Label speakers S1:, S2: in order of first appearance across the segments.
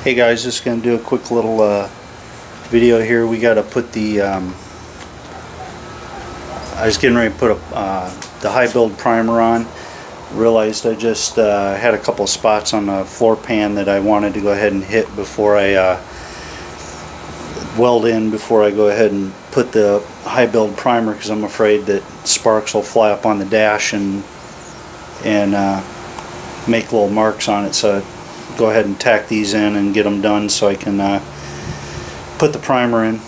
S1: Hey guys, just going to do a quick little video here. We got to put the I was getting ready to put the high build primer on. Realized I just had a couple spots on the floor pan that I wanted to go ahead and hit before I weld in, before I go ahead and put the high build primer, because I'm afraid that sparks will fly up on the dash and make little marks on it. So go ahead and tack these in and get them done so I can put the primer in.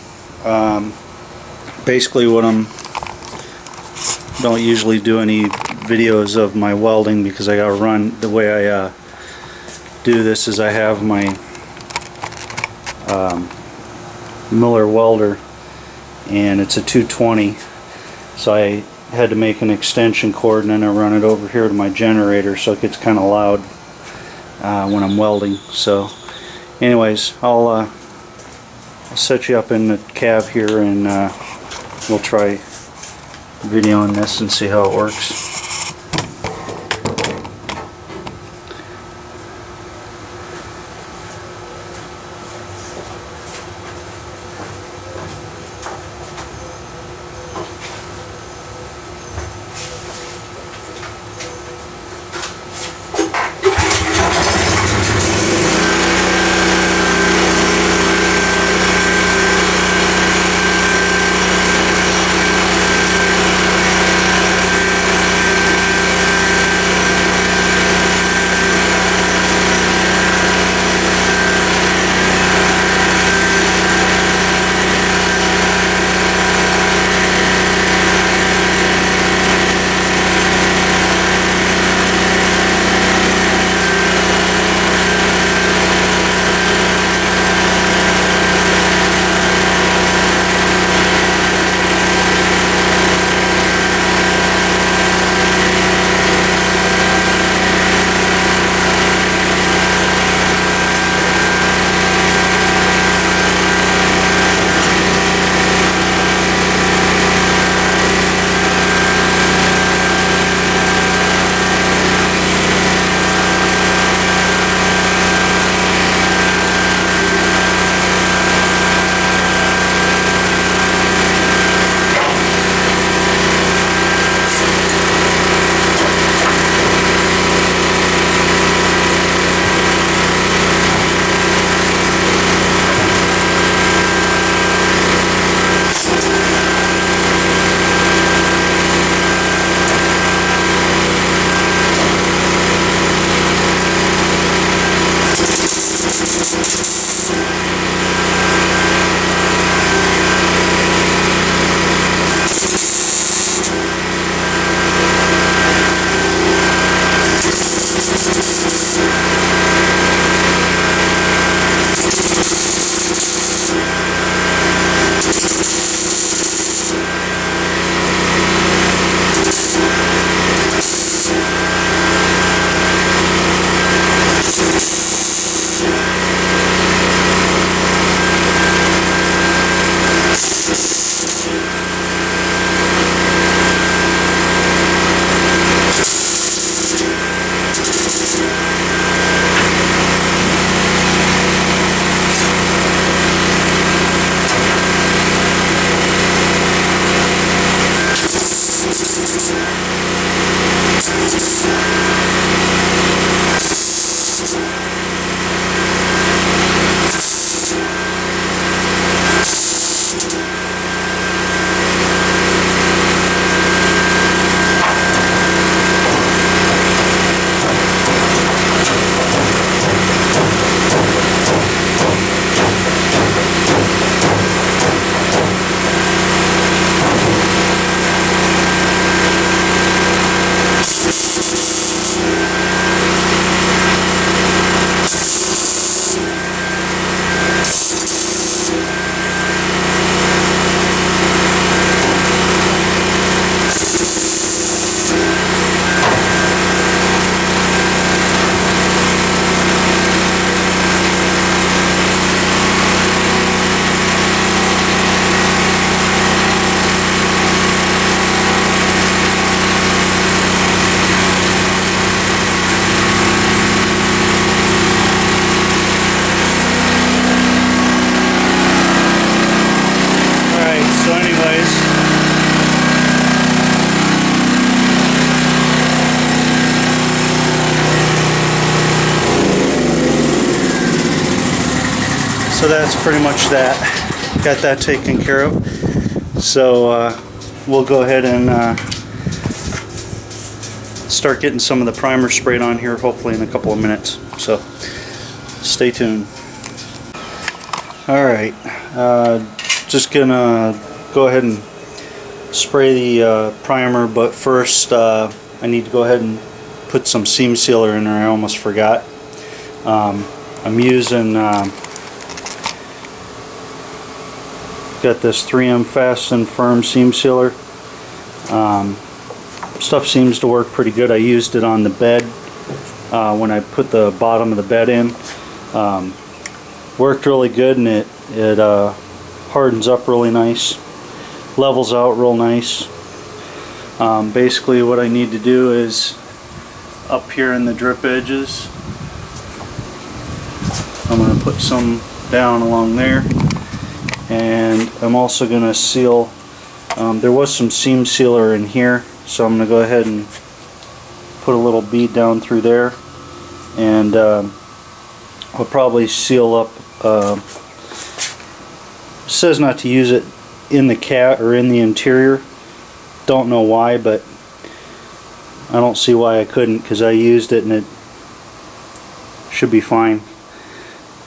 S1: Basically what don't usually do any videos of my welding because I gotta run. The way I do this is I have my Miller welder, and it's a 220, so I had to make an extension cord and then I run it over here to my generator so it gets kind of loud when I'm welding. So anyways, I'll set you up in the cab here and we'll try videoing this and see how it works. So that's pretty much that. Got that taken care of. So we'll go ahead and start getting some of the primer sprayed on here, hopefully in a couple of minutes. So stay tuned. Alright, just gonna go ahead and spray the primer, but first I need to go ahead and put some seam sealer in there. I almost forgot. I'm using got this 3M Fast and Firm seam sealer. Stuff seems to work pretty good. I used it on the bed when I put the bottom of the bed in. Worked really good, and it hardens up really nice, levels out real nice. Basically what I need to do is up here in the drip edges, I'm going to put some down along there, and I'm also going to seal. There was some seam sealer in here, so I'm going to go ahead and put a little bead down through there, and I'll probably seal up. It says not to use it in the cat or in the interior. Don't know why, but I don't see why I couldn't, because I used it and it should be fine.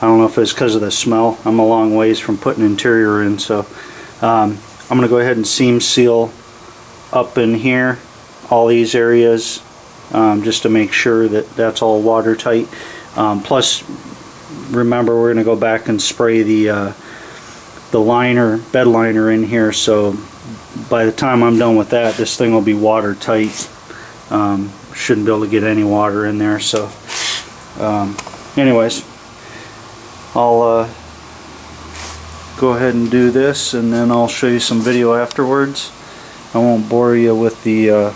S1: I don't know if it's because of the smell. I'm a long ways from putting interior in, so I'm going to go ahead and seam seal up in here, all these areas, just to make sure that that's all watertight. Plus, remember, we're going to go back and spray the liner, bed liner in here, so by the time I'm done with that, this thing will be watertight. Shouldn't be able to get any water in there. So anyways, I'll go ahead and do this, and then I'll show you some video afterwards. I won't bore you with the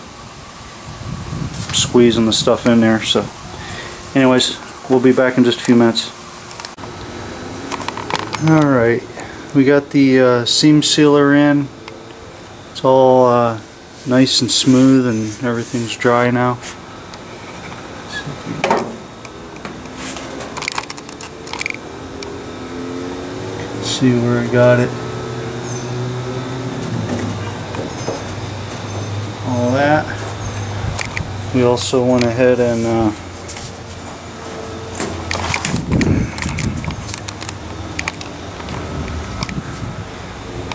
S1: squeezing the stuff in there. So anyways, we'll be back in just a few minutes. Alright, we got the seam sealer in. It's all nice and smooth, and everything's dry now. See where I got it. All that. We also went ahead and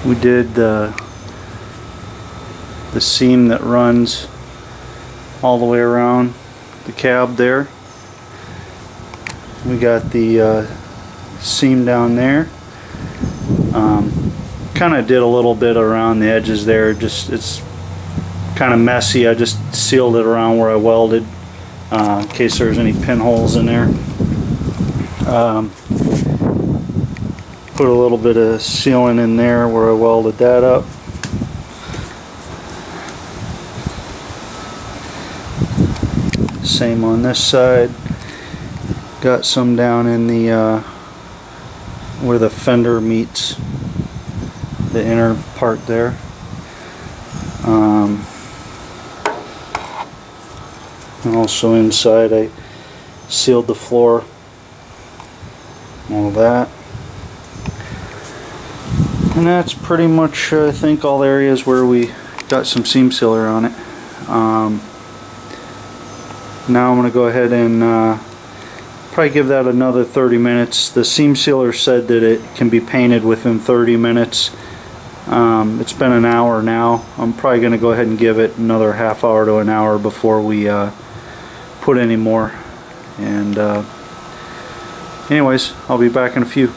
S1: we did the seam that runs all the way around the cab there. We got the seam down there. Kind of did a little bit around the edges there. Just, it's kind of messy. I just sealed it around where I welded, in case there's any pinholes in there. Put a little bit of sealant in there where I welded that up. Same on this side. Got some down in the where the fender meets the inner part there. And also inside I sealed the floor. All that. And that's pretty much, I think, all the areas where we got some seam sealer on it. Now I'm going to go ahead and probably give that another 30 minutes. The seam sealer said that it can be painted within 30 minutes. It's been an hour now. I'm probably going to go ahead and give it another half hour to an hour before we put any more. And anyways, I'll be back in a few.